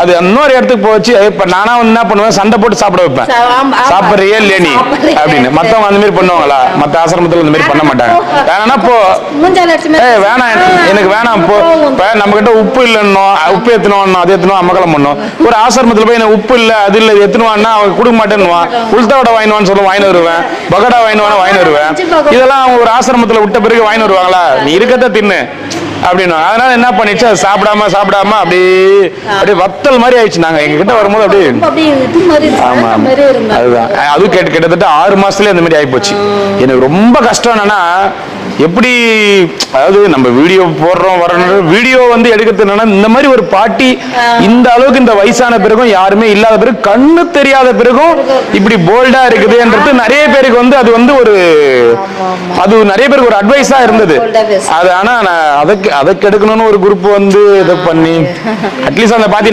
அது இன்னொரு இடத்துக்கு போச்சு. இப்ப நானா வந்து என்ன பண்ணுவேன், சண்டை போட்டு சாப்பிட வைப்பேன். சாப்பிடுறியே இல்லையா நீ அப்படின்னு. மத்தவங்க அந்த மாதிரி பண்ணுவாங்களா? மத்த ஆசிரமத்துல இந்த மாதிரி பண்ண மாட்டாங்க. வேணா போ, வேணாம் எனக்கு வேணாம் போ. இப்ப நம்ம கிட்ட உப்பு இல்லைன்னோ, உப்பு எத்தணும் அது எத்தணும் அம்மக்கலம் பண்ணும். ஒரு ஆசிரமத்துல போய் எனக்கு உப்பு இல்ல அது இல்ல எத்தணுவான்னா அவன் கொடுக்க மாட்டேன்னுவான். உள்தாவோட வாங்கினுவான்னு சொல்ல வாங்கி வருவேன், பகடா வாங்கினுவான வாங்கி வருவேன். இதெல்லாம் அவங்க ஒரு ஆசிரமத்துல விட்ட பிறகு வாங்கி வருவாங்களா? நீ இருக்கத்த தின்னு அப்படின்னு. அதனால என்ன பண்ணிச்சு, அது சாப்பிடாம அப்படியே வத்தல் மாதிரி ஆயிடுச்சு. நாங்க எங்க கிட்ட வரும்போது அப்படியே ஆமா அதுதான். அது கிட்டத்தட்ட 6 மாசத்துல இந்த மாதிரி ஆகி போச்சு. எனக்கு ரொம்ப கஷ்டம் என்னன்னா, எப்படி அதாவது நம்ம வீடியோ போடுறோம் வரணும், வீடியோ வந்து எடுக்கிறது என்னன்னா, இந்த மாதிரி ஒரு பாட்டி இந்த அளவுக்கு இந்த வயசான பிறகும் யாருமே இல்லாத பிறகு கண்ணு தெரியாத பிறகும் இப்படி போல்டா இருக்குதுன்றது நிறைய பேருக்கு வந்து அது வந்து ஒரு அது நிறைய பேருக்கு ஒரு அட்வைஸா இருந்தது. அது ஆனா அதை கெடுக்கணும்னு ஒரு குரூப் வந்து இதை பண்ணி அட்லீஸ்ட் அந்த பாத்தி